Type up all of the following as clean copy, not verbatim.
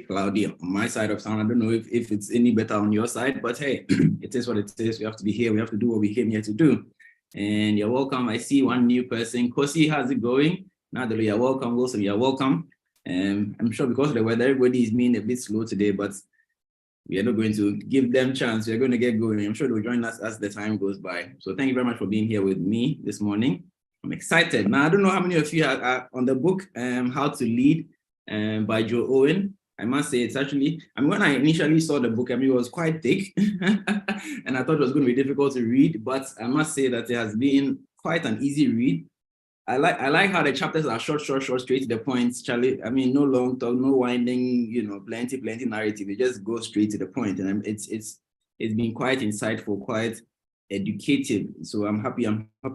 cloudy on my side of town. I don't know if it's any better on your side, but hey, it is what it is. We have to be here. We have to do what we came here to do. And you're welcome. I see one new person. Kosi, how's it going? Natalie, you're welcome. Wilson, you're welcome. I'm sure because of the weather, everybody is being a bit slow today, but we are not going to give them chance. We're going to get going. I'm sure they'll join us as the time goes by. So thank you very much for being here with me this morning. I'm excited. Now, I don't know how many of you are on the book, How to Lead by Joe Owen. I must say it's actually, when I initially saw the book, it was quite thick and I thought it was going to be difficult to read, but I must say that it has been quite an easy read. I like how the chapters are short, straight to the point, Charlie. No long talk, no winding, plenty narrative. It just goes straight to the point, and it's been quite insightful, quite educative. So I'm happy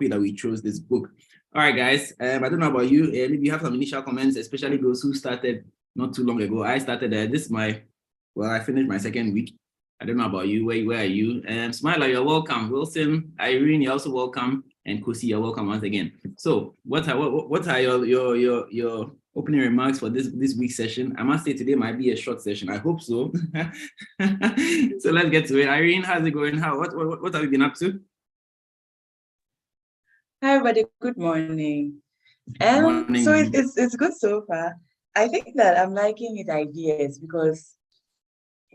that we chose this book. All right, guys. I don't know about you. Maybe you have some initial comments, especially those who started not too long ago. I started I finished my second week. I don't know about you. Where are you? Smiler, you're welcome. Wilson, Irene, you're also welcome. And Kosi, you're welcome once again. So what are your opening remarks for this week's session? I must say today might be a short session. I hope so. So let's get to it. Irene, how's it going? What have you been up to? Hi everybody, good morning. Good morning. So it's good so far. I think that I'm liking his ideas because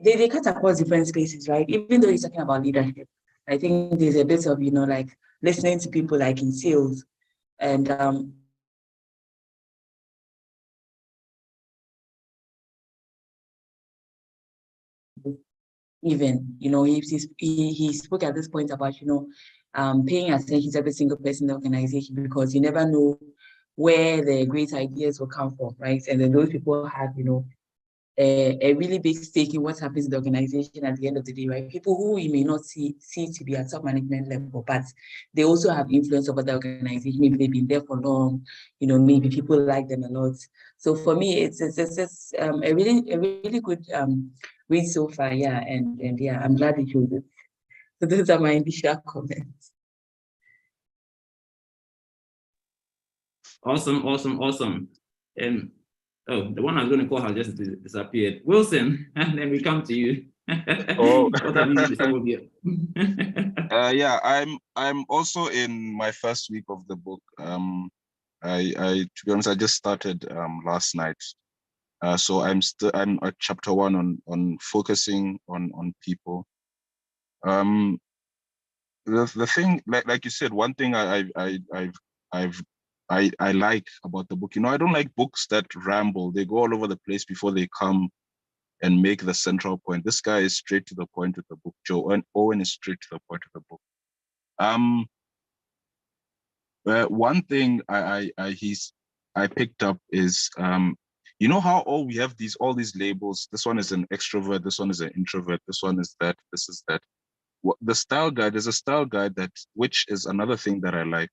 they cut across different spaces, right? Even though he's talking about leadership, I think there's a bit of, like listening to people like in sales and even, he spoke at this point about, paying attention to every single person in the organization because you never know where the great ideas will come from, right? And then those people have, a really big stake in what happens in the organization at the end of the day, right? People who we may not see to be at top management level, but they also have influence over the organization. Maybe they've been there for long, maybe people like them a lot. So for me, it's a really good read so far, yeah. And yeah, I'm glad you chose it. So those are my initial comments. Awesome. Oh, the one I was going to call has just disappeared. Wilson, and then we come to you. Oh. What have you been here? Yeah, I'm also in my first week of the book. To be honest, I just started last night. So I'm at chapter 1 on focusing on people. The thing, like you said, one thing I like about the book, I don't like books that ramble. They go all over the place before they come and make the central point. This guy is straight to the point with the book. Joe Owen is straight to the point with the book. One thing I picked up is how we have all these labels. This one is an extrovert. This one is an introvert. This one is that. This is that. The style guide is a style guide which is another thing that I like.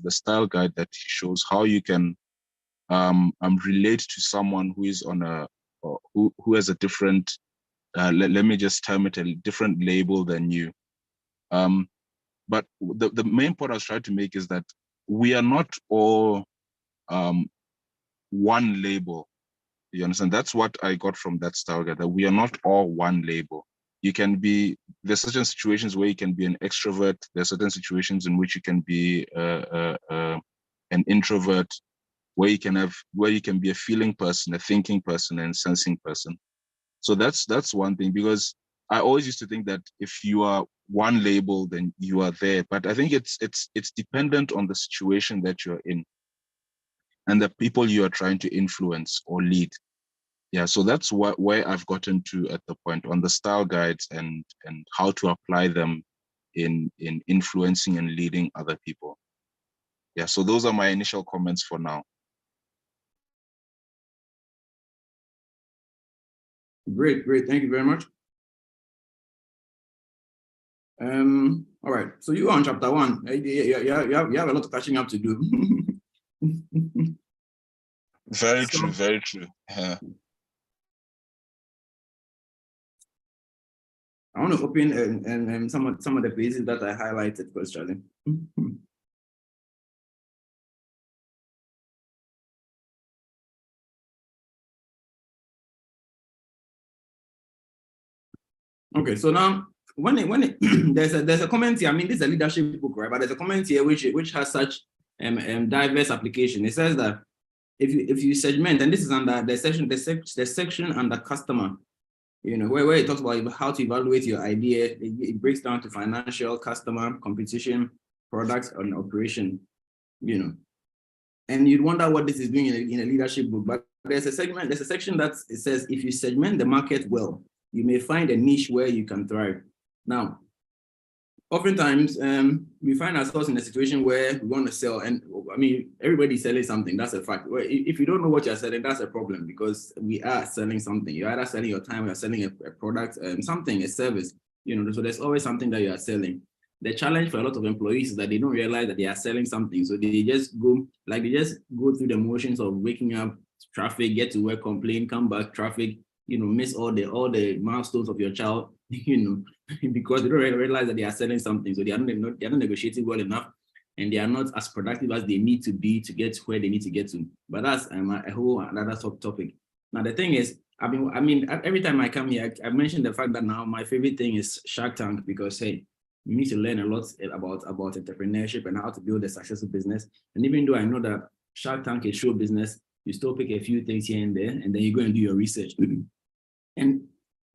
The style guide that shows how you can relate to someone who is who has a different let me just term it a different label than you. But the main point I was trying to make is that we are not all one label. You understand? That's what I got from that style guide, that we are not all one label. There's certain situations where you can be an extrovert. There's certain situations in which you can be an introvert, where you can be a feeling person, a thinking person, and sensing person. So that's one thing, because I always used to think that if you are one label, then you are there. But I think it's dependent on the situation that you're in and the people you are trying to influence or lead. Yeah, so that's where I've gotten to at the point on the style guides and how to apply them in influencing and leading other people. Yeah, so those are my initial comments for now. Great. Thank you very much. All right. So you are on chapter 1. You have a lot of catching up to do. Very true. Yeah. I want to open some of the places that I highlighted first, Charlie. Okay, so now there's a comment here. I mean, this is a leadership book, right? But there's a comment here which has such diverse application. It says that if you segment, and this is under the section under customer, where it talks about how to evaluate your idea. It breaks down to financial, customer, competition, products, and operation. And you'd wonder what this is doing in a leadership book, but there's a section that it says if you segment the market well, you may find a niche where you can thrive. Now, oftentimes we find ourselves in a situation where we want to sell, and I mean, everybody's selling something. That's a fact. If you don't know what you're selling, that's a problem, because we are selling something. You're either selling your time, you're selling a product, something, a service. So there's always something that you are selling. The challenge for a lot of employees is that they don't realize that they are selling something. So they just go through the motions of waking up, traffic, get to work, complain, come back, traffic, miss all the milestones of your child, because they don't realize that they are selling something. So they are not negotiating well enough, and they are not as productive as they need to be to get where they need to get to. But that's a whole another topic. Now, the thing is, I mean, every time I come here, I mentioned the fact that now my favorite thing is Shark Tank, because, hey, you need to learn a lot about entrepreneurship and how to build a successful business. And even though I know that Shark Tank is show business, you still pick a few things here and there, and then you go and do your research. And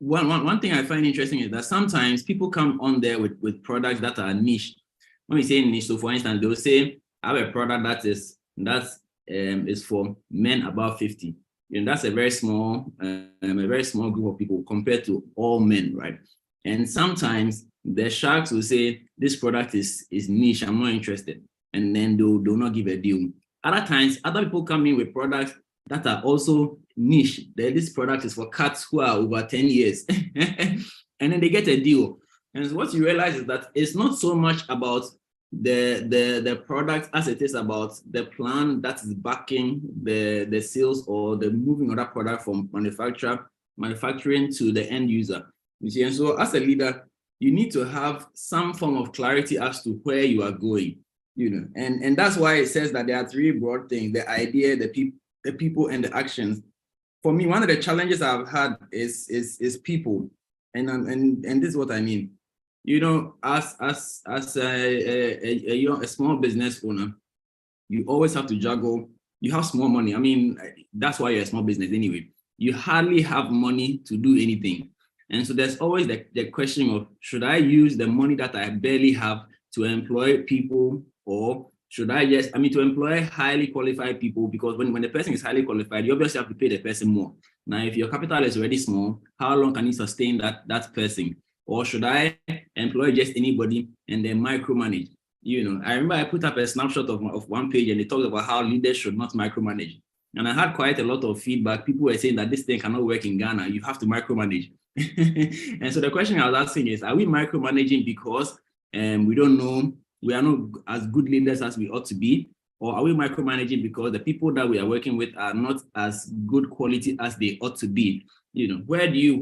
one thing I find interesting is that sometimes people come on there with products that are niche. When we say niche, so for instance, they'll say, I have a product that is for men above 50. That's a very small group of people compared to all men, right? And sometimes the sharks will say, this product is niche, I'm not interested. And then they'll not give a deal. Other times, other people come in with products that are also niche. This product is for cats who are over 10 years. And then they get a deal. And so what you realize is that it's not so much about the product as it is about the plan that is backing the sales or the moving of that product from manufacturing to the end user. You see, and so as a leader, you need to have some form of clarity as to where you are going, and that's why it says that there are three broad things: the idea, the people, and the actions. For me, one of the challenges I've had is people, and this is what I mean. As a small business owner, you always have to juggle. You have small money. I mean, that's why you're a small business anyway. You hardly have money to do anything. And so there's always the question of, should I use the money that I barely have to employ people, or should I to employ highly qualified people? Because when the person is highly qualified, you obviously have to pay the person more. Now, if your capital is already small, how long can you sustain that person? Or should I employ just anybody and then micromanage? I remember I put up a snapshot of one page, and they talked about how leaders should not micromanage. And I had quite a lot of feedback. People were saying that this thing cannot work in Ghana. You have to micromanage. And so the question I was asking is, are we micromanaging because we don't know, we are not as good leaders as we ought to be? Or are we micromanaging because the people that we are working with are not as good quality as they ought to be? Where do you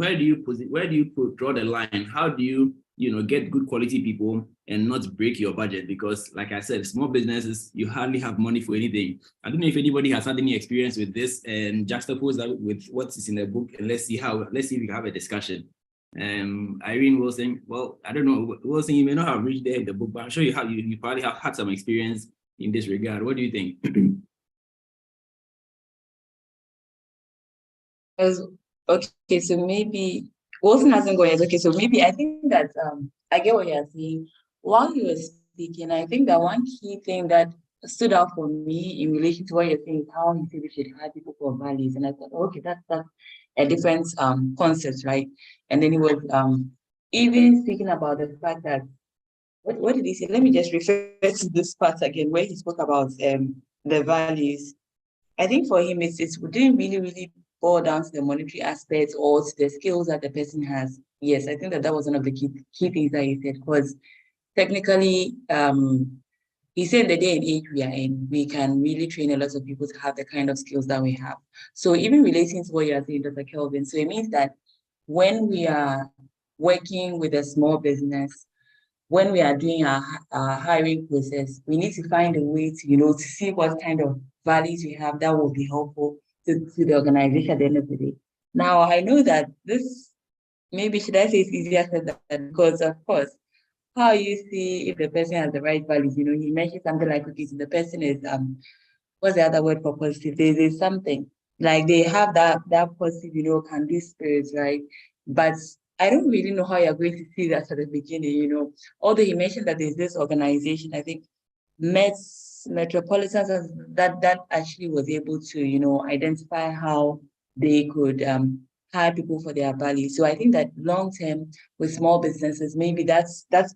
draw the line? How do you get good quality people and not break your budget? Because like I said, small businesses, you hardly have money for anything. I don't know if anybody has had any experience with this, and juxtapose that with what is in the book, and let's see if we can have a discussion. Irene Wilson, well, I don't know, Wilson, you may not have reached there in the book, but I'm sure you probably have had some experience in this regard. What do you think? Okay, so maybe Wilson hasn't gone yet. Okay, so maybe I think that I get what you're saying. While you were speaking, I think that one key thing that stood out for me in relation to what you're saying is how you say we should hire people for values. And I thought, okay, that's a different concept, right? And then he was even speaking about the fact that what did he say? Let me just refer to this part again where he spoke about the values. I think for him, it didn't really boil down to the monetary aspects or to the skills that the person has. Yes, I think that was one of the key things that he said, because technically, he said the day and age we are in, we can really train a lot of people to have the kind of skills that we have. So even relating to what you are saying, Dr. Kelvin, so it means that when we are working with a small business, when we are doing our hiring process, we need to find a way to, to see what kind of values we have that will be helpful to the organization at the end of the day. Now, I know that this maybe should I say it's easier said than because of course, how you see if the person has the right values, you mentioned something like okay, so the person is what's the other word for positive? There's something like they have that positive, can do spirits, right? But I don't really know how you're going to see that at the beginning. Although he mentioned that there's this organization, I think Metropolitans that actually was able to, identify how they could hire people for their value. So I think that long term with small businesses, maybe that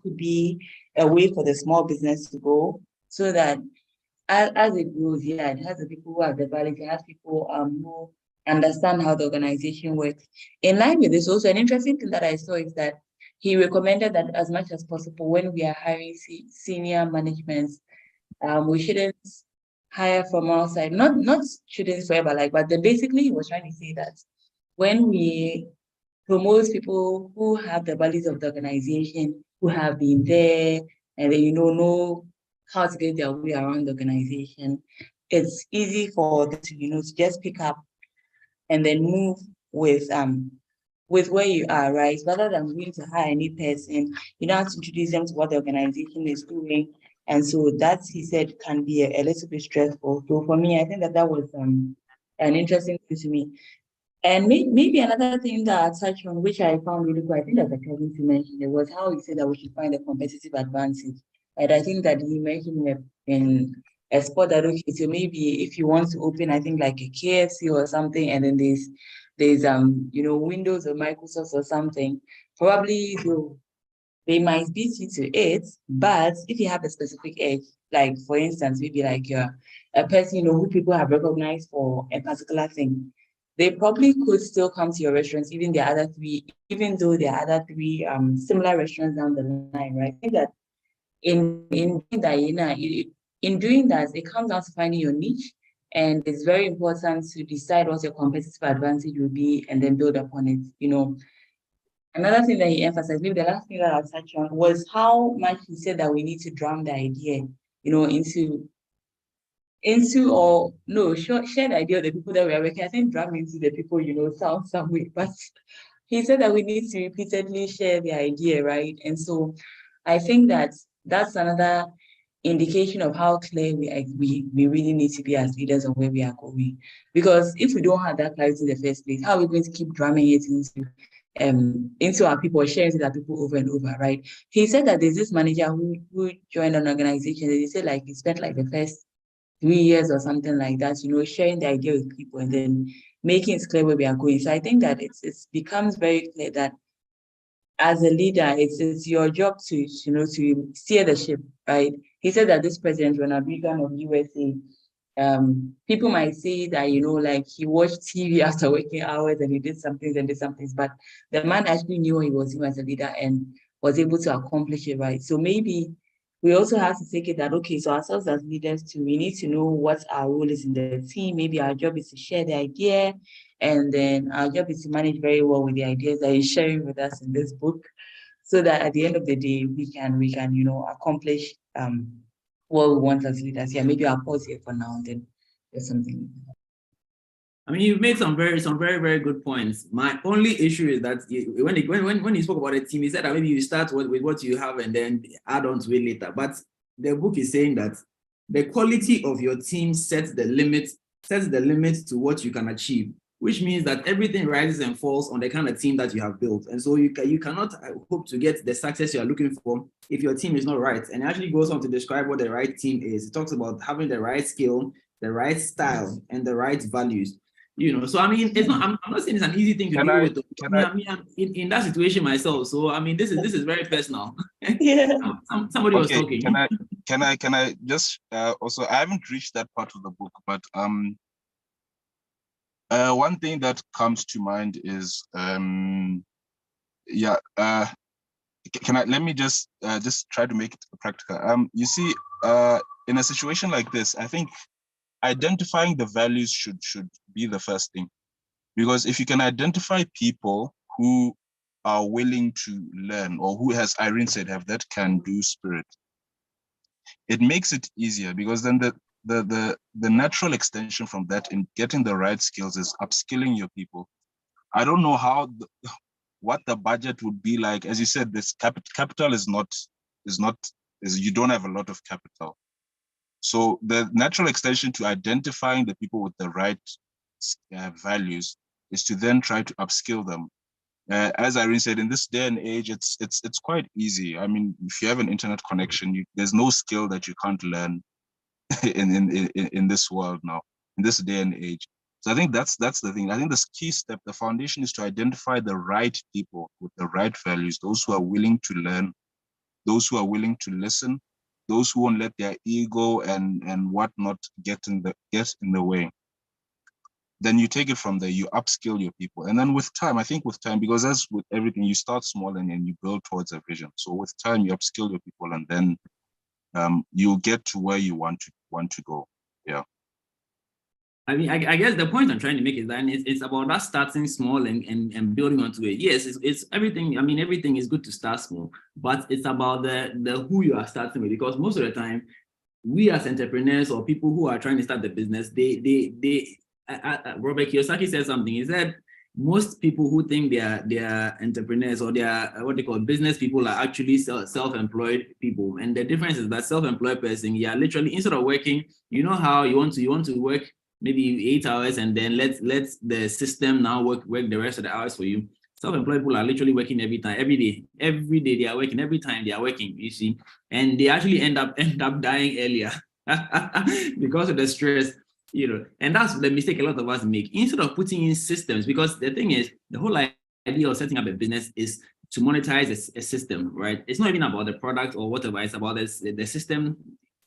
could be a way for the small business to go so that as it grows, yeah, it has the people who have the values, it has people who understand how the organization works. In line with this, also an interesting thing that I saw is that he recommended that as much as possible when we are hiring senior management, we shouldn't hire from outside. Not shouldn't forever, but then basically he was trying to say that when we promote people who have the values of the organization, who have been there, and then know how to get their way around the organization, it's easy for them to to just pick up and then move with where you are, right? Rather than going to hire any person, you don't have to introduce them to what the organization is doing. And so that, he said, can be a little bit stressful. So for me, I think that was an interesting thing to me. And maybe another thing that I touched on, which I found really cool, I think that the Kevin mentioned, it was how he said that we should find a competitive advantage. And I think that he mentioned it in a spot that, okay, so maybe if you want to open, I think like a KFC or something, and then there's Windows or Microsoft or something, probably they might beat you to it, but if you have a specific edge, like for instance, maybe like you're a person who people have recognized for a particular thing, they probably could still come to your restaurants, even though there are other three similar restaurants down the line, right? I think that in doing that, in doing that, it comes down to finding your niche, and it's very important to decide what your competitive advantage will be and then build upon it. Another thing that he emphasized, maybe the last thing that I'll touch on, was how much he said that we need to drum the idea, or no, share the idea of the people that we are working. I think drum into the people, sounds some way, but he said that we need to repeatedly share the idea, right? And so I think that that's another indication of how clear we really need to be as leaders on where we are going. Because if we don't have that clarity in the first place, how are we going to keep drumming it into our people, sharing it with our people over and over, right? He said that there's this manager who joined an organization, and he said like he spent like the first 3 years or something like that, sharing the idea with people and then making it clear where we are going. So I think that it becomes very clear that as a leader, it's your job to steer the ship, right? He said that this president, Ronald Reagan of USA, people might say that, like he watched TV after working hours and he did some things and did some things, but the man actually knew what he was doing as a leader and was able to accomplish it, right? So maybe we also have to take it that, okay, so ourselves as leaders too, we need to know what our role is in the team. Maybe our job is to share the idea, and then our job is to manage very well with the ideas that he's sharing with us in this book, so that at the end of the day, we can accomplish what we want as leaders. Yeah, maybe I'll pause here for now, and then there's something. I mean, you've made some very, very good points. My only issue is that when you spoke about a team, you said that maybe you start with what you have and then add on to it later. But the book is saying that the quality of your team sets the limit to what you can achieve, which means that everything rises and falls on the kind of team that you have built. And so you cannot hope to get the success you are looking for if your team is not right. And it actually goes on to describe what the right team is. It talks about having the right skill, the right style, and the right values. So I mean, it's not. I'm not saying it's an easy thing to deal with. I'm in that situation myself. So I mean, this is very personal. Yeah. Somebody was talking. Can I just also, I haven't reached that part of the book, but one thing that comes to mind is let me just try to make it practical. You see, in a situation like this, I think identifying the values should be the first thing, because if you can identify people who are willing to learn, or who, as Irene said, have that can-do spirit, it makes it easier, because then the natural extension from that in getting the right skills is upskilling your people. I don't know what the budget would be like. As you said, this capital is you don't have a lot of capital. So the natural extension to identifying the people with the right values is to then try to upskill them. As Irene said, in this day and age, it's quite easy. I mean, if you have an internet connection, there's no skill that you can't learn in this world now, in this day and age. So I think that's the thing. I think this key step, the foundation, is to identify the right people with the right values, those who are willing to learn, those who are willing to listen, those who won't let their ego and whatnot get in the way. Then you take it from there, you upskill your people. And then with time, because as with everything, you start small and you build towards a vision. So with time, you upskill your people, and then you'll get to where you want to go. Yeah. I mean, I guess the point I'm trying to make is that it's about that starting small and building onto it. Yes, it's everything. I mean, everything is good to start small, but it's about the who you are starting with, because most of the time, we as entrepreneurs or people who are trying to start the business, Robert Kiyosaki said something. He said most people who think they are entrepreneurs or they are what they call business people are actually self-employed people. And the difference is that self-employed person, you are literally, instead of working, you know how you want to work maybe 8 hours and then let the system now work the rest of the hours for you. Self-employed people are literally working every day they are working, every time they are working, you see, and they actually end up dying earlier because of the stress, you know. And that's the mistake a lot of us make. Instead of putting in systems, because the thing is, the whole idea of setting up a business is to monetize a system, right? It's not even about the product or whatever, it's about the system,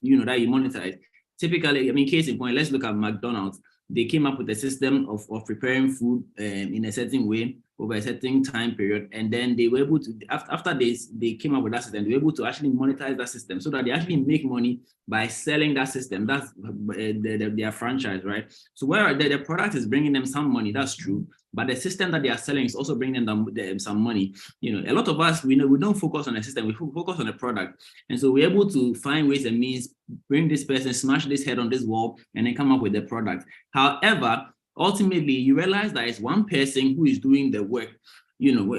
you know, that you monetize. Typically, I mean, case in point, let's look at McDonald's. They came up with a system of preparing food in a certain way over a certain time period, and then they were able to, after they came up with that system, they were able to actually monetize that system so that they actually make money by selling that system. That's their franchise, right? So where the product is bringing them some money, that's true, but the system that they are selling is also bringing them some money. You know, a lot of us, we don't focus on the system, we focus on the product. And so we're able to find ways and means, bring this person, smash this head on this wall, and then come up with the product. However, ultimately, you realize that it's one person who is doing the work. You know,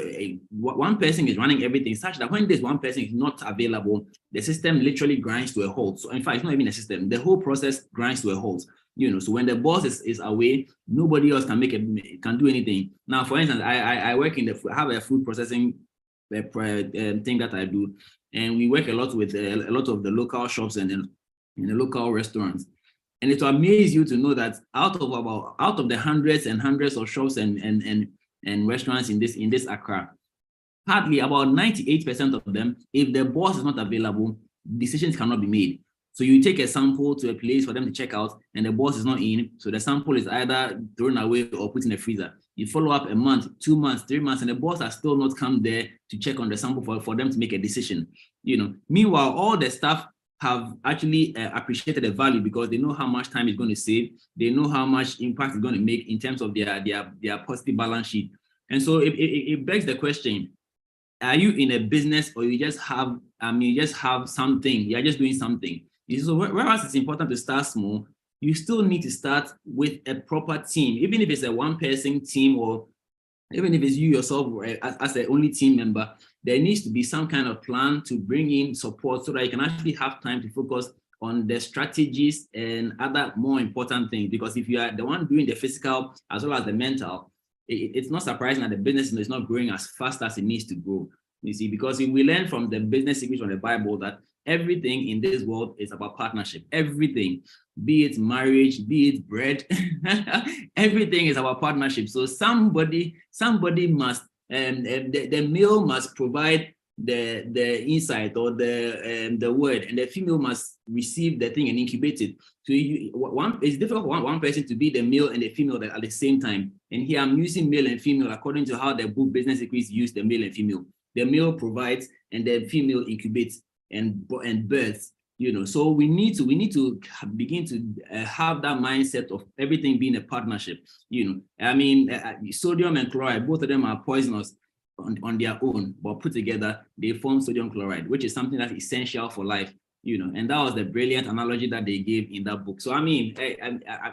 one person is running everything, such that when this one person is not available, the system literally grinds to a halt. So in fact, it's not even a system, the whole process grinds to a halt. You know, so when the boss is away, nobody else can do anything. Now, for instance, I work I have a food processing thing that I do, and we work a lot with a lot of the local shops and in the local restaurants. And it will amaze you to know that out of the hundreds and hundreds of shops and restaurants in this Accra, hardly about 98% of them, if the boss is not available, decisions cannot be made. So you take a sample to a place for them to check out, and the boss is not in, so the sample is either thrown away or put in a freezer. You follow up a month, 2 months, 3 months, and the boss has still not come there to check on the sample for them to make a decision. You know, meanwhile, all the staff have actually appreciated the value because they know how much time it's going to save. They know how much impact it's going to make in terms of their positive balance sheet. And so it begs the question, are you in a business, or you just have something, you're just doing something? So whereas it's important to start small, you still need to start with a proper team, even if it's a one-person team, or even if it's you yourself as the only team member. There needs to be some kind of plan to bring in support so that you can actually have time to focus on the strategies and other more important things. Because if you are the one doing the physical as well as the mental, it's not surprising that the business is not growing as fast as it needs to grow. You see, because we learn from the business secrets from the Bible that everything in this world is about partnership. Everything, be it marriage, be it bread, everything is about partnership. So somebody must, the male must provide the insight or the word, and the female must receive the thing and incubate it. So it's difficult for one person to be the male and the female at the same time. And here I'm using male and female according to how the book Business Secrets use the male and female. The male provides and the female incubates and births. You know, so we need to begin to have that mindset of everything being a partnership. You know, I mean, sodium and chloride, both of them are poisonous on their own, but put together they form sodium chloride, which is something that's essential for life. You know, and that was the brilliant analogy that they gave in that book. So I mean,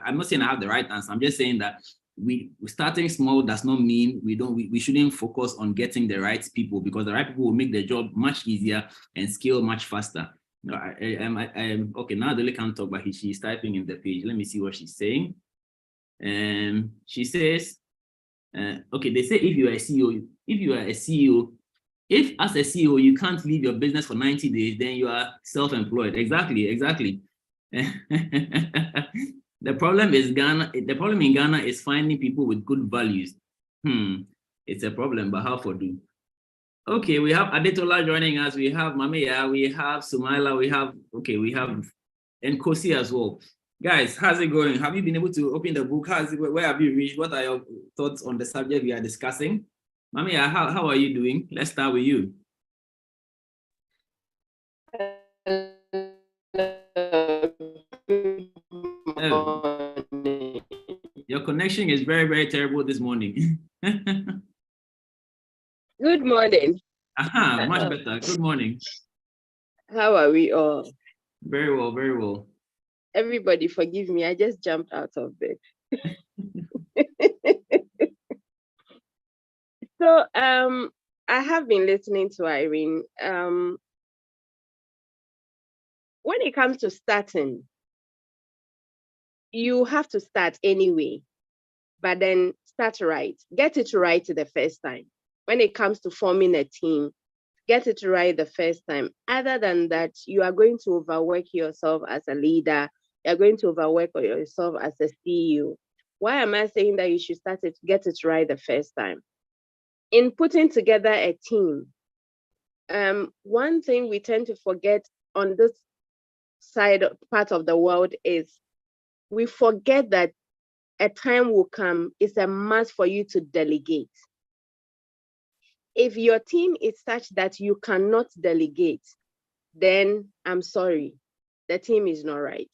I'm not saying I have the right answer. I'm just saying that we starting small does not mean we shouldn't focus on getting the right people, because the right people will make the job much easier and scale much faster. Okay, now Adele can't talk, but she's typing in the page. Let me see what she's saying. She says, okay, they say if you are a CEO, if as a CEO you can't leave your business for 90 days, then you are self-employed. Exactly. The problem in Ghana is finding people with good values. It's a problem, but how for do? Okay, we have Adetola joining us. We have Mameya, we have Sumaila, we have Nkosi as well. Guys, how's it going? Have you been able to open the book? Where have you reached? What are your thoughts on the subject we are discussing? Mameya, how are you doing? Let's start with you. Your connection is very, very terrible this morning. Good morning. Much better. Good morning. How are we all? Very well, very well. Everybody forgive me, I just jumped out of bed. So I have been listening to Irene. When it comes to starting, you have to start anyway, but then start right. Get it right the first time. When it comes to forming a team, get it right the first time. Other than that, you are going to overwork yourself as a leader. You're going to overwork yourself as a CEO. Why am I saying that you should get it right the first time? In putting together a team, one thing we tend to forget on this part of the world is we forget that a time will come, it's a must for you to delegate. If your team is such that you cannot delegate, then I'm sorry, the team is not right.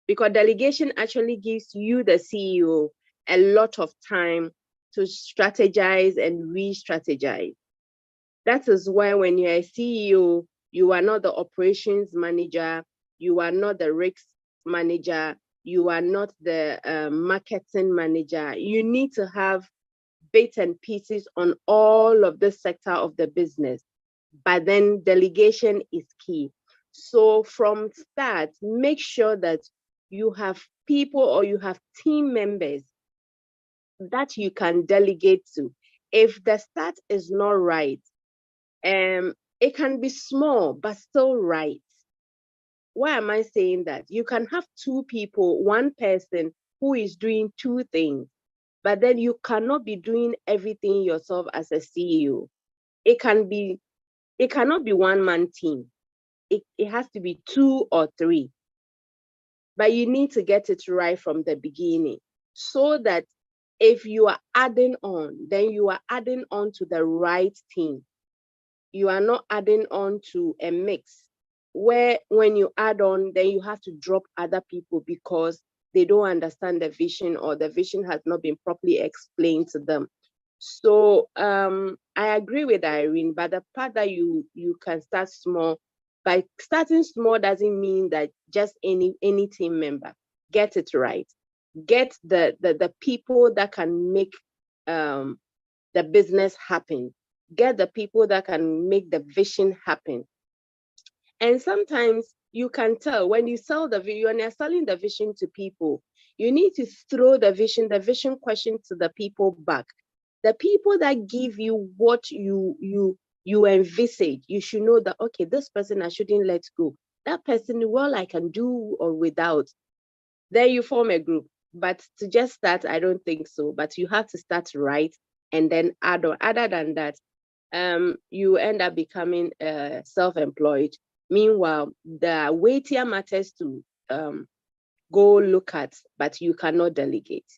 Because delegation actually gives you, the CEO, a lot of time to strategize and re-strategize. That is why when you're a CEO, you are not the operations manager, you are not the risk manager, you are not the marketing manager. You need to have bits and pieces on all of the sector of the business, but then delegation is key. So from start, make sure that you have people or you have team members that you can delegate to. If the start is not right, it can be small, but still right. Why am I saying that? You can have two people, one person who is doing two things, but then you cannot be doing everything yourself as a CEO. It cannot be one-man team. It has to be 2 or 3. But you need to get it right from the beginning, so that if you are adding on, then you are adding on to the right team. You are not adding on to a mix where when you add on, then you have to drop other people because they don't understand the vision or the vision has not been properly explained to them. So I agree with Irene, but the part that you can start small, by starting small doesn't mean that just any team member. Get it right. Get the people that can make the business happen. Get the people that can make the vision happen. And sometimes you can tell when you sell when you're selling the vision to people, you need to throw the vision question to the people back. The people that give you what you envisage, you should know that, okay, this person I shouldn't let go. That person, well, I can do or without. Then you form a group. But to just start, I don't think so. But you have to start right and then add on. Other than that, you end up becoming self-employed. Meanwhile, the weightier matters to go look at, but you cannot delegate.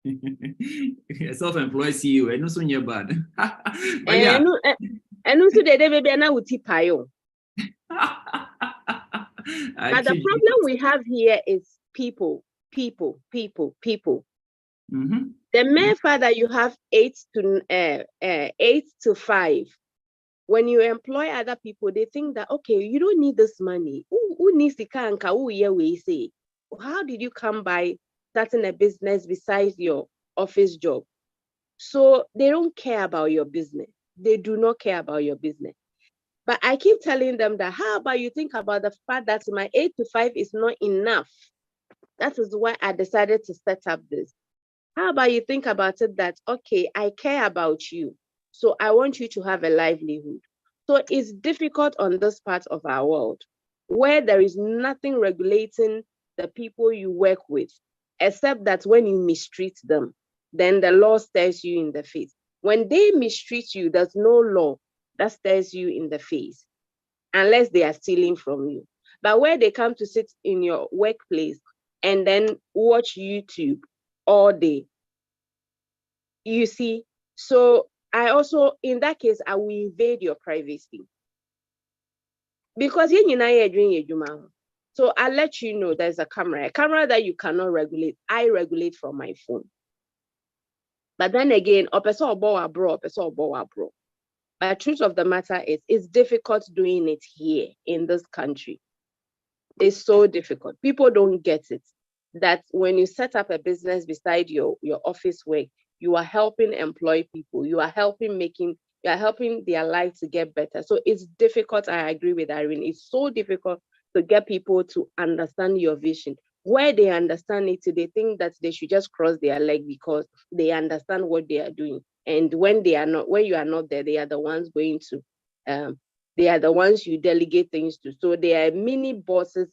Self-employed CEO, and also you're bad. And also the baby and I would tip But the problem we have here is people. Mm-hmm. The mere fact that you have 8 to 5. When you employ other people, they think that, okay, you don't need this money. Who needs the kanka? Who here we say? How did you come by starting a business besides your office job. So they don't care about your business. They do not care about your business. But I keep telling them that, how about you think about the fact that my 8 to 5 is not enough? That is why I decided to set up this. How about you think about it that, okay, I care about you, so I want you to have a livelihood. So it's difficult on this part of our world where there is nothing regulating the people you work with, except that when you mistreat them, then the law stares you in the face. When they mistreat you, there's no law that stares you in the face, unless they are stealing from you. But where they come to sit in your workplace and then watch YouTube all day, you see. So I also, in that case, I will invade your privacy. Because so I'll let you know there's a camera that you cannot regulate. I regulate from my phone. But then again, but the truth of the matter is, it's difficult doing it here in this country. It's so difficult. People don't get it. That when you set up a business beside your office work, you are helping employ people. You are helping their life to get better. So it's difficult. I agree with Irene. It's so difficult to get people to understand your vision. Where they understand it, they think that they should just cross their leg because they understand what they are doing. And when you are not there, they are the ones going to, they are the ones you delegate things to. So they are mini bosses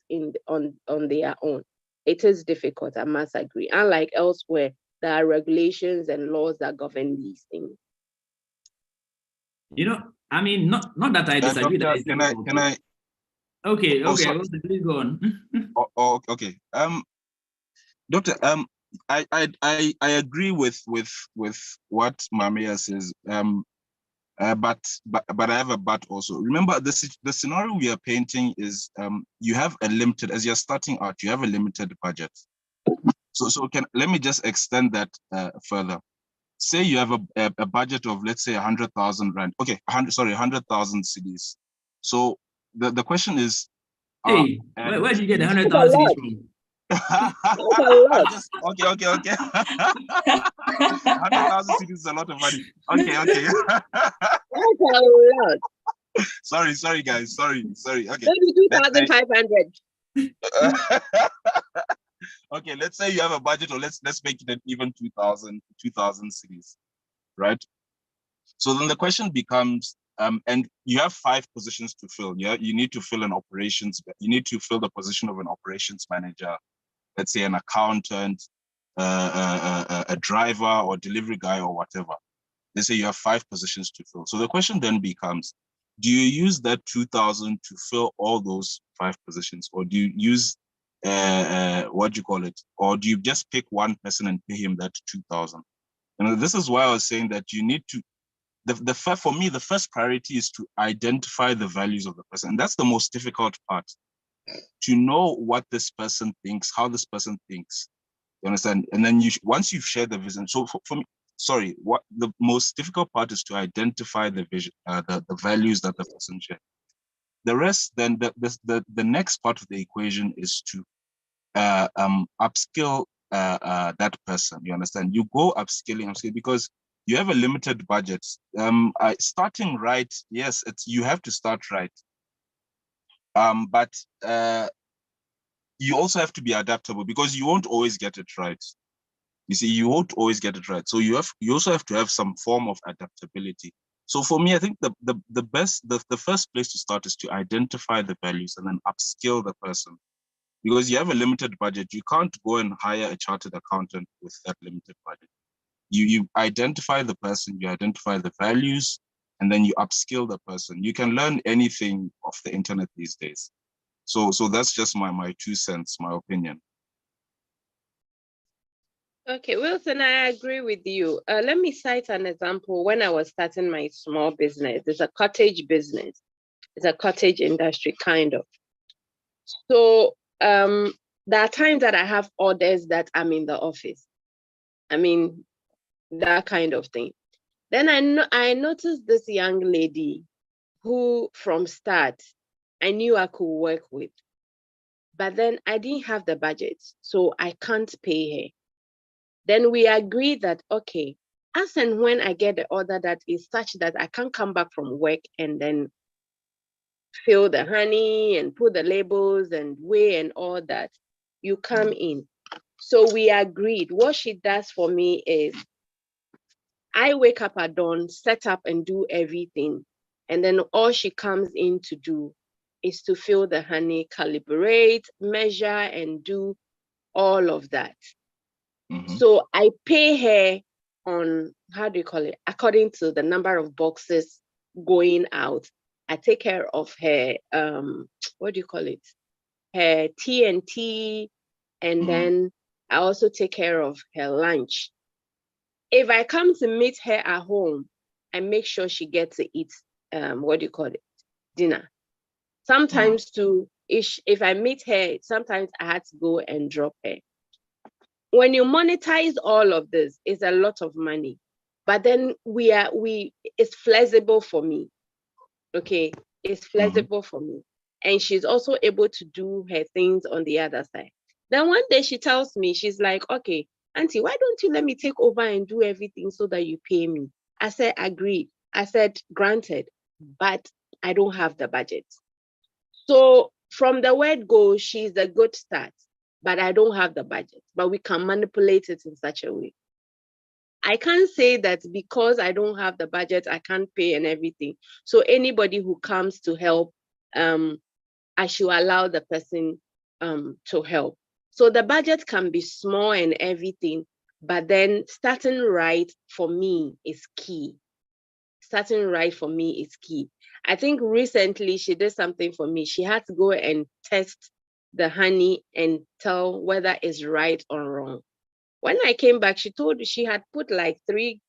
on their own. It is difficult, I must agree. Unlike elsewhere, there are regulations and laws that govern these things. I mean, not that I disagree. Doctor, can I? Okay, Oh, well, please go on. Okay. Doctor, I agree with what Mamia says. But I have a but also. Remember, the scenario we are painting is you have a limited, as you're starting out, you have a limited budget. So let me just extend that further. Say you have a budget of, let's say, 100,000 rand. Okay, 100,000 cedis. So the question is, hey, where did you get 100,000 cedis from? Okay. 100,000 cedis is a lot of money. Okay. That's a lot. Sorry, guys. Sorry. Okay. Maybe 2,500. Okay, let's say you have a budget, or let's make it an even 2,000 cedis, right? So then the question becomes, and you have 5 positions to fill. Yeah, you need to fill you need to fill the position of an operations manager, let's say an accountant, a driver or delivery guy or whatever. Let's say you have 5 positions to fill. So the question then becomes, do you use that 2,000 to fill all those 5 positions, or do you use what do you call it? Or do you just pick one person and pay him that 2,000? And this is why I was saying that you need to, for me, the first priority is to identify the values of the person. And that's the most difficult part, to know what this person thinks, how this person thinks. You understand? And then once you've shared the vision, so for me, what the most difficult part is to identify the vision, the values that the person shares. The rest, then the next part of the equation is to upskill that person. You understand? You go upskilling because you have a limited budget. Starting right, yes, you have to start right. But you also have to be adaptable, because you won't always get it right. You see, you won't always get it right. So you also have to have some form of adaptability. So for me, I think the first place to start is to identify the values and then upskill the person. Because you have a limited budget, you can't go and hire a chartered accountant with that limited budget. You identify the person, you identify the values, and then you upskill the person. You can learn anything off the internet these days. So that's just my 2 cents, my opinion. Okay, Wilson, I agree with you. Let me cite an example. When I was starting my small business, it's a cottage business. It's a cottage industry, kind of. So there are times that I have orders that I'm in the office. I mean, that kind of thing. Then I noticed this young lady who from start, I knew I could work with. but then I didn't have the budget, so I can't pay her. Then we agreed that, okay, as and when I get the order that is such that I can't come back from work and then fill the honey and put the labels and weigh and all that, you come in. So we agreed. What she does for me is I wake up at dawn, set up and do everything. And then all she comes in to do is to fill the honey, calibrate, measure, and do all of that. So I pay her on, how do you call it? According to the number of boxes going out. I take care of her, what do you call it? Her TNT, and then I also take care of her lunch. If I come to meet her at home, I make sure she gets to eat, what do you call it? Dinner. Sometimes too, if I meet her, sometimes I had to go and drop her. When you monetize all of this, it's a lot of money. But then it's flexible for me. Okay, it's flexible for me. And she's also able to do her things on the other side. Then one day she tells me, she's like, okay, Auntie, why don't you let me take over and do everything so that you pay me? I said, agreed. I said, granted, but I don't have the budget. So from the word go, she's a good start, but I don't have the budget, but we can manipulate it in such a way. I can't say that because I don't have the budget, I can't pay and everything. So anybody who comes to help, I should allow the person to help. So the budget can be small and everything, but then starting right for me is key. Starting right for me is key. I think recently she did something for me. She had to go and test the honey and tell whether it's right or wrong. When I came back, she told me she had put like 3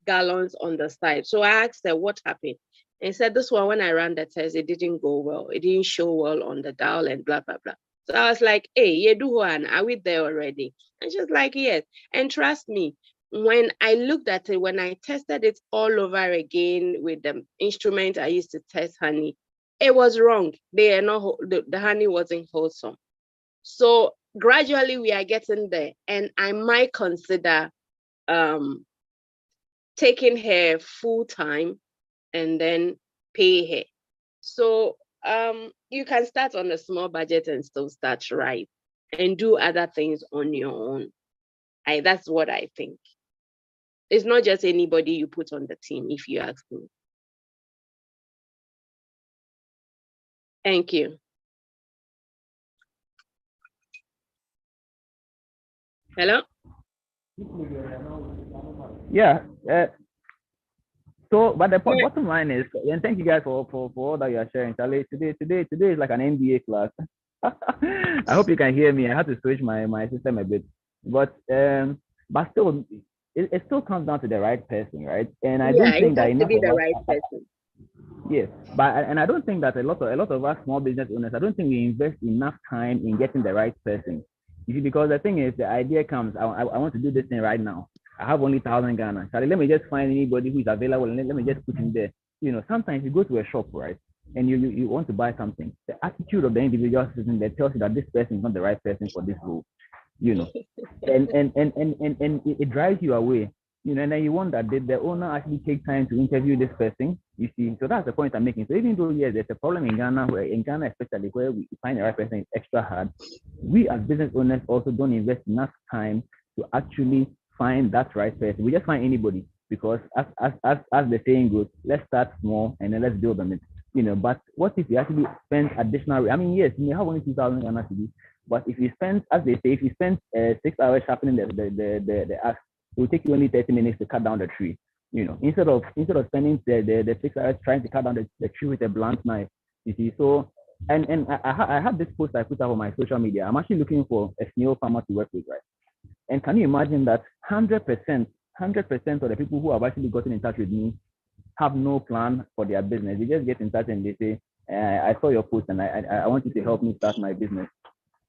gallons on the side. So I asked her what happened. And said, this one, when I ran the test, it didn't go well. It didn't show well on the dial and blah, blah, blah. So I was like, hey, Yeduhuan, are we there already? And she's like, yes. And trust me, when I looked at it, when I tested it all over again with the instrument I used to test honey, it was wrong. They are not, the honey wasn't wholesome. So gradually we are getting there, and I might consider taking her full time and then pay her. So you can start on a small budget and still start right and do other things on your own. That's what I think. It's not just anybody you put on the team, if you ask me. Thank you. Hello? Yeah. So, but the bottom line is, and thank you guys for all that you are sharing. Charlie, today is like an MBA class. I hope you can hear me. I had to switch my system a bit, but still, it still comes down to the right person, right? And I don't think that enough to be the of us, right person. Yes, and I don't think that a lot of us small business owners, I don't think we invest enough time in getting the right person. You see, because the thing is, the idea comes, I want to do this thing right now. I have only 1,000 Ghana. Charlie, let me just find anybody who is available and let me just put him there. You know, sometimes you go to a shop, right, and you want to buy something. The attitude of the individual sitting there tells you that this person is not the right person for this role. You know, and it drives you away. You know, and then you wonder, did the owner actually take time to interview this person? You see, so that's the point I'm making. So even though, yes, there's a problem in Ghana, especially where we find the right person is extra hard, we as business owners also don't invest enough time to actually find that right person. We just find anybody because as the saying goes, let's start small and then let's build on it. You know, but what if you actually spend additional, I mean, yes, you may have only 2,000 Ghana to do, but if you spend, as they say, if you spend 6 hours sharpening the axe, it will take you only 30 minutes to cut down the tree. You know, instead of spending the 6 hours trying to cut down the tree with a blunt knife. You see, so and I had this post I put up on my social media. I'm actually looking for a snail farmer to work with, right? And can you imagine that 100% of the people who have actually gotten in touch with me have no plan for their business. They just get in touch and they say, I saw your post and I want you to help me start my business.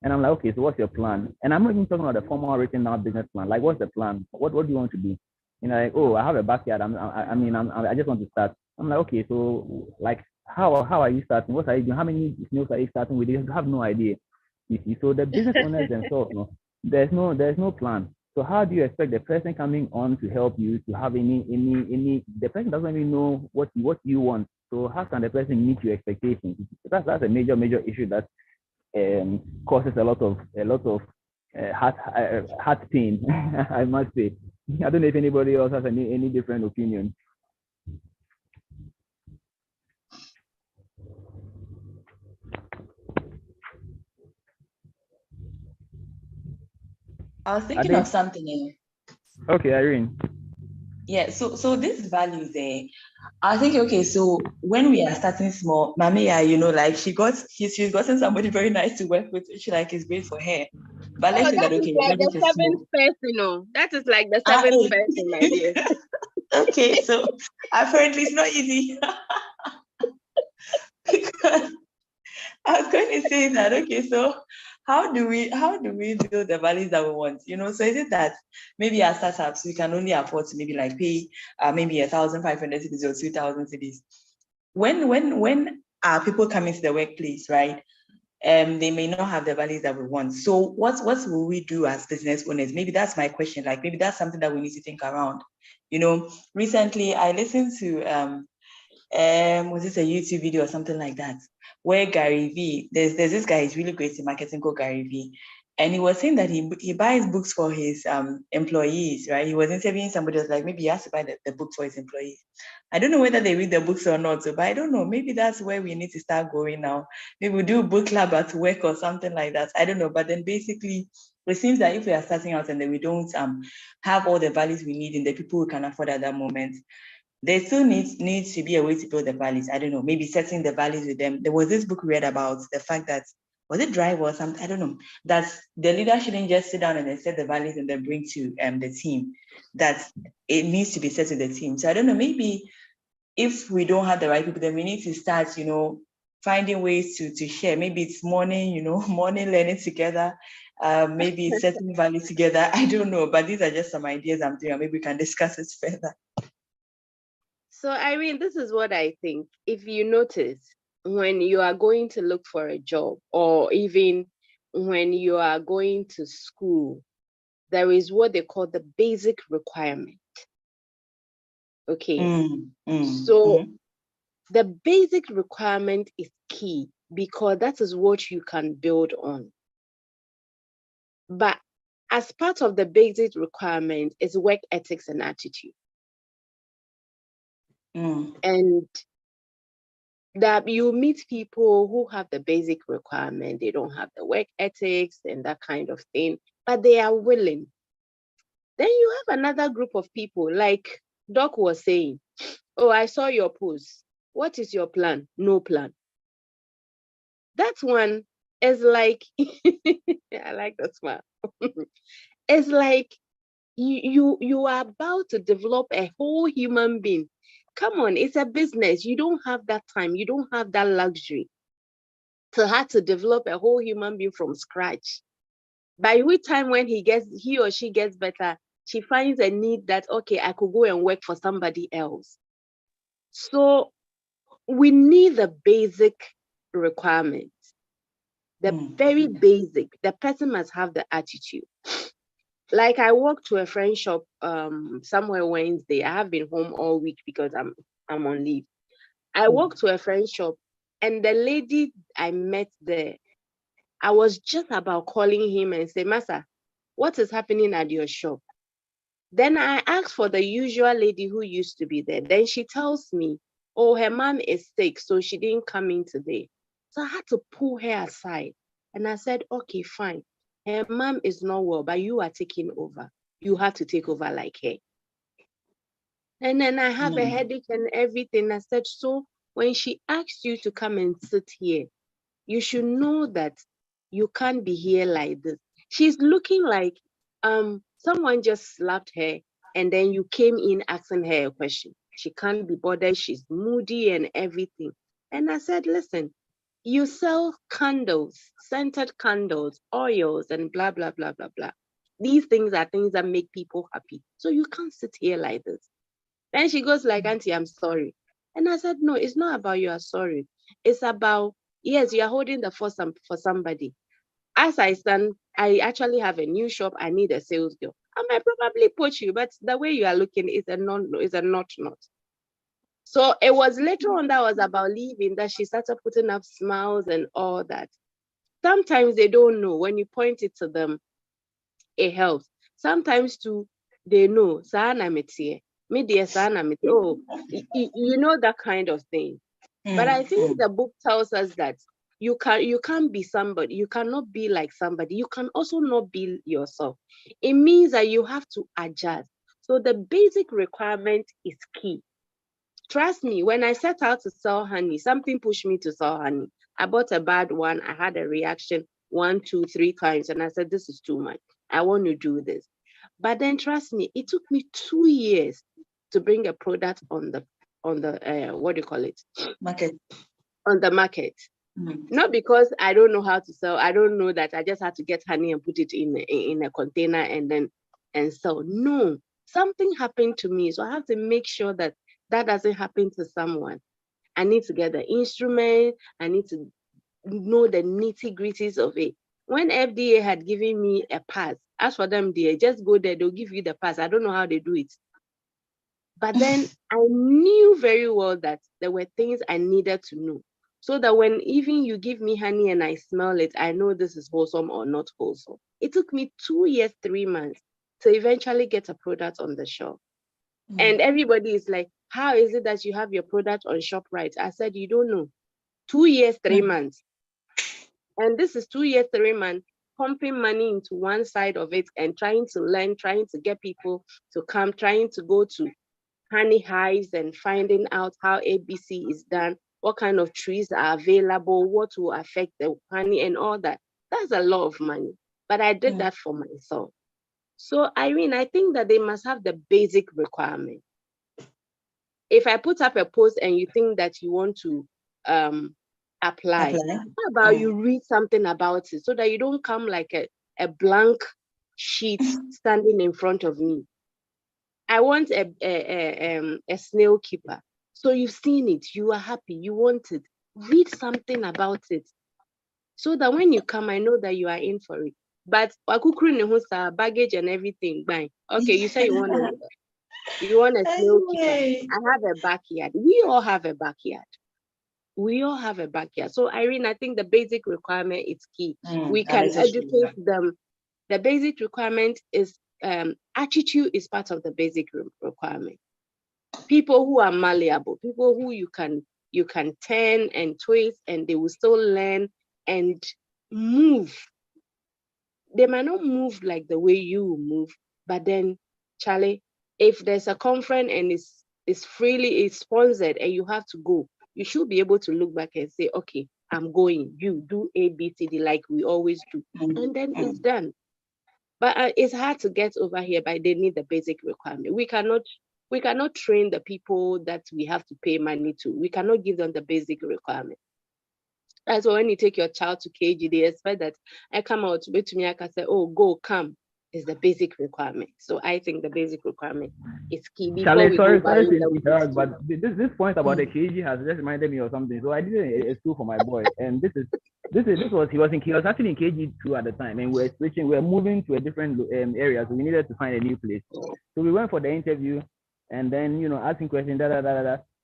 And I'm like, okay, so what's your plan? And I'm not even talking about the formal written down business plan. Like, what's the plan? What do you want to do? You know, like, oh, I have a backyard. I just want to start. I'm like, okay, so like, how are you starting? What are you doing? How many snails are you starting with? You have no idea. You see, so the business owners themselves, there's no plan. So how do you expect the person coming on to help you to have any? The person doesn't even know what you want. So how can the person meet your expectations? That's a major issue that causes a lot of heart pain. I must say. I don't know if anybody else has any different opinion. I was thinking of something. Okay, Irene. Yeah, so this value there, I think, okay, so when we are starting small, Mamia, like she's gotten somebody very nice to work with, which like is great for her. But let's say that, okay, like the seventh person, that is like the seventh person, my dear. Okay, so apparently it's not easy. Because I was going to say that, okay, so how do we build the values that we want? So is it that maybe as startups we can only afford to maybe like pay maybe 1,500 cedis or 2,000 cedis? When people come into the workplace, right? They may not have the values that we want. So what will we do as business owners? Maybe that's my question. Like maybe that's something that we need to think around. Recently I listened to was this a YouTube video or something like that, where Gary V, there's this guy, he's really great in marketing called Gary V. And he was saying that he buys books for his employees, right? He was interviewing somebody else, like maybe he has to buy the book for his employees. I don't know whether they read the books or not, but I don't know. Maybe that's where we need to start going now. Maybe we'll do book club at work or something like that. I don't know. But then basically, it seems that if we are starting out and then we don't have all the values we need in the people we can afford at that moment, there still needs to be a way to build the values. I don't know, maybe setting the values with them. There was this book we read about the fact that, was it Drive or something? I don't know, that the leader shouldn't just sit down and then set the values and then bring to the team, that it needs to be set to the team. So I don't know, maybe if we don't have the right people, then we need to start, finding ways to share. Maybe it's morning, morning learning together. Maybe it's setting values together. I don't know, but these are just some ideas I'm thinking. Maybe we can discuss it further. So, Irene, this is what I think. If you notice, when you are going to look for a job, or even when you are going to school, there is what they call the basic requirement. Okay. So the basic requirement is key because that is what you can build on. But as part of the basic requirement is work ethics and attitude. And that you meet people who have the basic requirement, they don't have the work ethics and that kind of thing, but they are willing. Then you have another group of people, like Doc was saying, oh, I saw your post. What is your plan? No plan. That one is like, I like that smile. It's like you are about to develop a whole human being. Come on, it's a business. You don't have that time. You don't have that luxury to have to develop a whole human being from scratch. By which time when he or she gets better, she finds a need that, okay, I could go and work for somebody else. So we need the basic requirements, the very basic. The person must have the attitude. Like I walked to a friend's shop somewhere Wednesday. I have been home all week because I'm on leave. I walked to a friend's shop and the lady I met there, I was just about calling him and say, Masa, what is happening at your shop? Then I asked for the usual lady who used to be there. Then she tells me, oh, her mom is sick, so she didn't come in today. So I had to pull her aside. And I said, okay, fine. Her mom is not well, but you are taking over. You have to take over like her. And then I have a headache and everything. I said, so when she asked you to come and sit here, you should know that you can't be here like this. She's looking like someone just slapped her and then you came in asking her a question. She can't be bothered. She's moody and everything. And I said, listen, you sell candles, scented candles, oils, and blah, blah, blah, blah, blah. These things are things that make people happy. So you can't sit here like this. Then she goes like, Auntie, I'm sorry. And I said, no, it's not about you are sorry. It's about, yes, you are holding the fort for somebody. as I stand, I actually have a new shop. I need a sales girl. I might probably poach you, but the way you are looking is a not. So it was later on that was about leaving that she started putting up smiles and all that. Sometimes they don't know. When you point it to them, it helps. Sometimes too, they know. Sana metie, media sana metie. Oh, you know that kind of thing. But I think the book tells us that you can't be somebody. You cannot be like somebody. You can also not be yourself. It means that you have to adjust. So the basic requirement is key. Trust me, when I set out to sell honey, something pushed me to sell honey. I bought a bad one. I had a reaction 1, 2, 3 times, and I said, this is too much. I want to do this. But then trust me, it took me 2 years to bring a product on the what do you call it? Market. On the market. Not because I don't know how to sell. I don't know that I just had to get honey and put it in a container and sell. No, something happened to me. So I have to make sure that doesn't happen to someone. I need to get the instrument. I need to know the nitty-gritties of it. When FDA had given me a pass, as for them, they just go there, they'll give you the pass. I don't know how they do it. But then I knew very well that there were things I needed to know. So that when even you give me honey and I smell it, I know this is wholesome or not wholesome. It took me 2 years, 3 months to eventually get a product on the shelf. And everybody is like, how is it that you have your product on ShopRite? I said, you don't know. 2 years, 3 months. And this is 2 years, 3 months, pumping money into one side of it and trying to learn, trying to get people to come, trying to go to honey hives and finding out how ABC is done, what kind of trees are available, what will affect the honey and all that. That's a lot of money. But I did that for myself. So Irene, I think that they must have the basic requirement. If I put up a post and you think that you want to apply, how about you read something about it so that you don't come like a blank sheet standing in front of me. I want a snail keeper. So you've seen it, you are happy, you want it. Read something about it. So that when you come, I know that you are in for it. But baggage and everything, bang. Okay, you say you want a snail keeper. I have a backyard. We all have a backyard. So Irene, I think the basic requirement is key. We can educate them. The basic requirement is attitude is part of the basic requirement. People who are malleable, people who you can turn and twist and they will still learn and move. They might not move like the way you move, but then, Charlie, if there's a conference and it's freely sponsored and you have to go, you should be able to look back and say, okay, I'm going. You do A, B, C, D like we always do. And then it's done. But it's hard to get over here, but they need the basic requirement. We cannot train the people that we have to pay money to. We cannot give them the basic requirement. That's why when you take your child to KG, they expect that I come out to me, I can say, oh, go, come. Is the basic requirement. So I think the basic requirement is key. Charlie, sorry to interrupt, but this point about the KG has just reminded me of something. So I did a school for my boy, and he was actually in KG2 at the time, and we're moving to a different area, so we needed to find a new place. So we went for the interview, and then asking questions,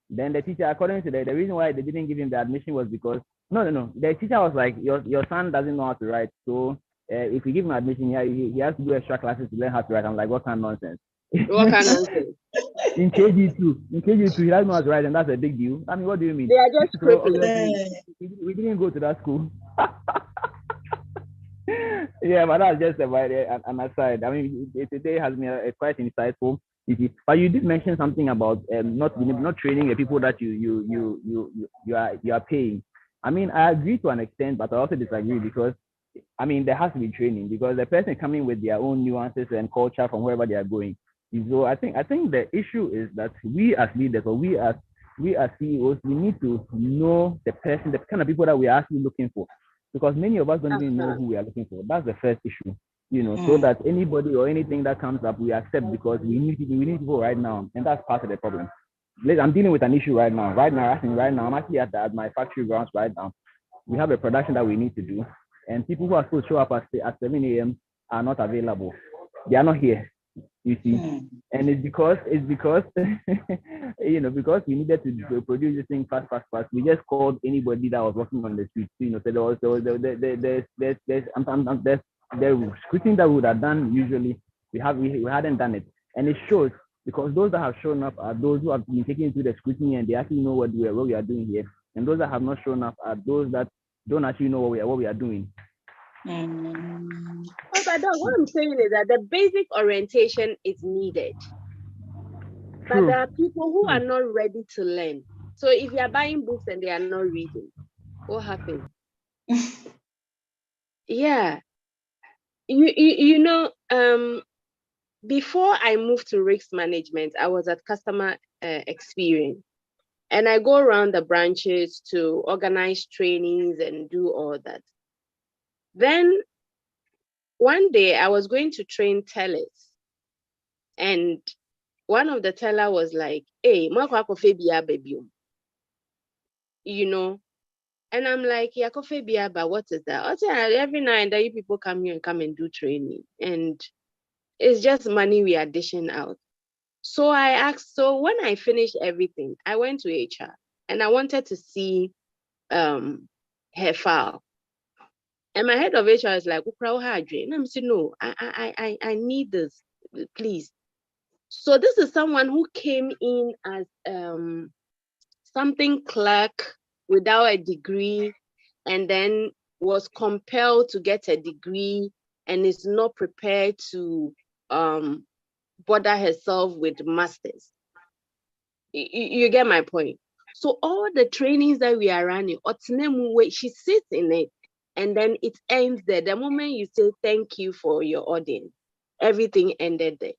Then the teacher, according to the reason why they didn't give him the admission was because no, the teacher was like, your son doesn't know how to write, so. If we give him admission, he has to do extra classes to learn how to write. I'm like, what kind of nonsense? What kind of nonsense? In KG2, he doesn't know how to write, and that's a big deal. I mean, what do you mean? They are just we didn't go to that school. Yeah, but that's just about an aside. I mean, today has been quite insightful. But you did mention something about not training the people that you are paying. I mean, I agree to an extent, but I also disagree because. I mean, there has to be training because the person coming with their own nuances and culture from wherever they are going. So I think the issue is that we as leaders or we as CEOs, we need to know the person, the kind of people that we are actually looking for, because many of us don't even know who we are looking for. That's the first issue, so that anybody or anything that comes up, we accept because we need people right now, and that's part of the problem. I'm dealing with an issue right now. I'm actually at my factory grounds right now. We have a production that we need to do. and people who are supposed to show up at 7 a.m. are not available. They are not here. You see, and it's because because we needed to produce this thing fast. We just called anybody that was walking on the street. So there's scrutiny that we would have done usually. We hadn't done it, and it shows because those that have shown up are those who have been taken into the scrutiny and they actually know what we are doing here, and those that have not shown up are those that don't actually know what we are doing. But what I'm saying is that the basic orientation is needed. But there are people who are not ready to learn. So if you are buying books and they are not reading, what happens? Yeah. Before I moved to risk management, I was at customer experience. And I go around the branches to organize trainings and do all that. Then one day I was going to train tellers. And one of the teller was like, hey, and I'm like, yeah, but what is that? I say, every now and then you people come here and come and do training. And it's just money we are dishing out. So I asked, so when I finished everything, I went to HR and I wanted to see her file. And my head of HR is like, and I'm saying, no, I need this, please. So this is someone who came in as something clerk without a degree, and then was compelled to get a degree and is not prepared to bother herself with masters. You get my point? So all the trainings that we are running, she sits in it, and then it ends there. The moment you say thank you for your audience, everything ended there.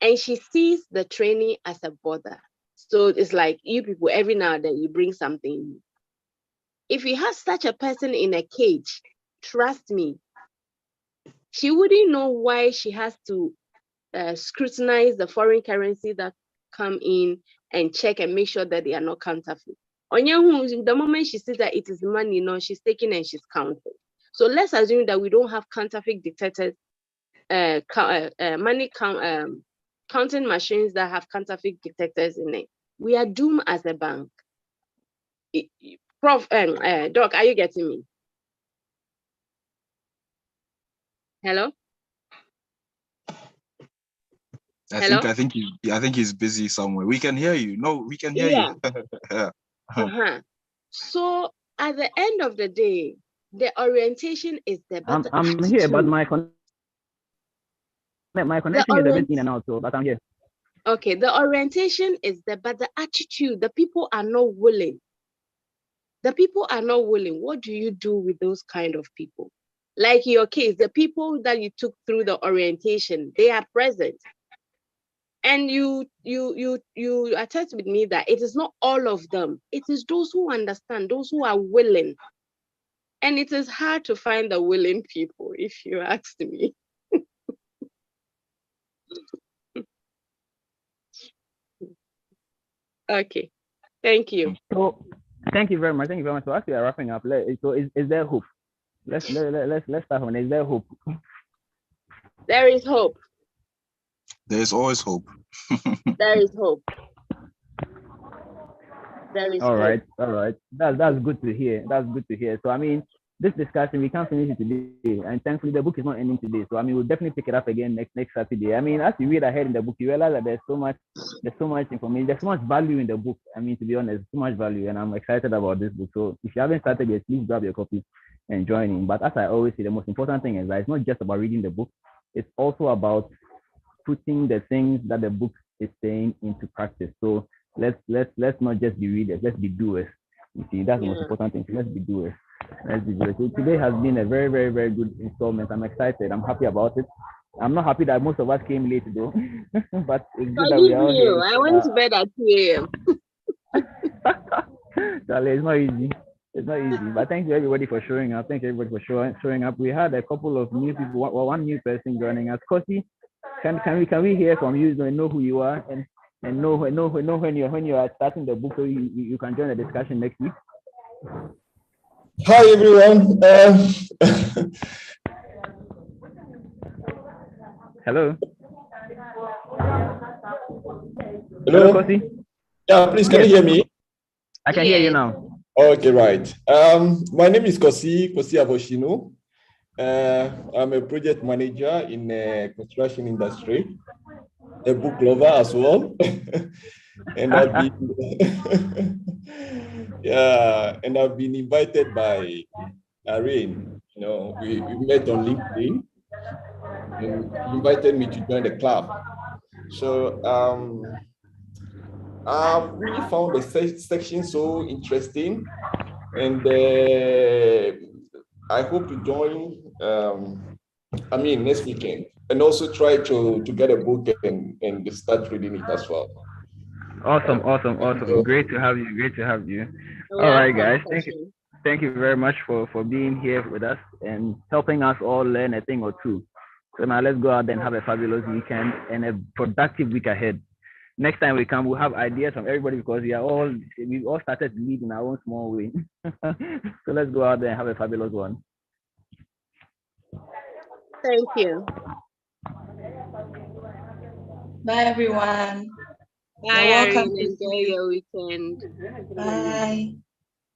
And she sees the training as a bother. So it's like you people, every now and then you bring something. If you have such a person in a cage, trust me, she wouldn't know why she has to scrutinize the foreign currency that come in and check and make sure that they are not counterfeit. The moment she sees that it is money, she's taking and she's counting. So let's assume that we don't have counterfeit detectors, counting machines that have counterfeit detectors in it. We are doomed as a bank. Prof, Doc, are you getting me? Hello? I think he's busy somewhere. We can hear you. No, we can hear you. Yeah. So at the end of the day, the orientation is the better. I'm here, but my connection is a bit in and out, so but I'm here. Okay, the orientation is there, but the attitude, the people are not willing. The people are not willing. What do you do with those kind of people? Like your case, the people that you took through the orientation, they are present. And you attest with me that it is not all of them. It is those who understand, those who are willing. And it is hard to find the willing people, if you ask me. Okay, thank you. So thank you very much. Thank you very much. So as we are wrapping up, so is there hope? Let's start on. Is there hope? There is hope. There is always hope. There is hope. There is all right, hope. all right. That's good to hear. That's good to hear. So I mean, this discussion we can't finish it today, and thankfully the book is not ending today. So I mean, we'll definitely pick it up again next Saturday. I mean, as you read ahead in the book, you realize that there's so much information, there's so much value in the book. I mean, to be honest, so much value, and I'm excited about this book. So if you haven't started yet, please grab your copy and join in. But as I always say, the most important thing is that it's not just about reading the book; it's also about putting the things that the book is saying into practice. So let's not just be readers, let's be doers. You see, that's the most important thing. Let's be doers. Let's be doers. So today has been a very, very, very good installment. I'm excited. I'm happy about it. I'm not happy that most of us came late though, but it's good that we are all here. I went to bed at 2 a.m. Charlie, it's not easy. It's not easy, but thank you everybody for showing up. Thank you everybody for showing up. We had a couple of new people, one new person joining us. Kosi, can we hear from you and know who you are and know when you are starting the book, so you can join the discussion next week? Hi, everyone. Hello. Hello, Kosi. Yeah, please, can you hear me? I can hear you now. Okay, right. My name is Kosi Aboshino. I'm a project manager in the construction industry, a book lover as well. And I've been, yeah, and I've been invited by Irene. You know, we met on LinkedIn, and she invited me to join the club. So I've really found the section so interesting, and I hope to join. Next weekend, and also try to get a book and start reading it as well. Awesome. Great to have you. All right, guys. Thank you very much for being here with us and helping us all learn a thing or two. So now let's go out and have a fabulous weekend and a productive week ahead. Next time we come, we'll have ideas from everybody because we've all started to lead in our own small way. So let's go out there and have a fabulous one. Thank you. Bye, everyone. Bye, Irene. Enjoy your weekend. Bye.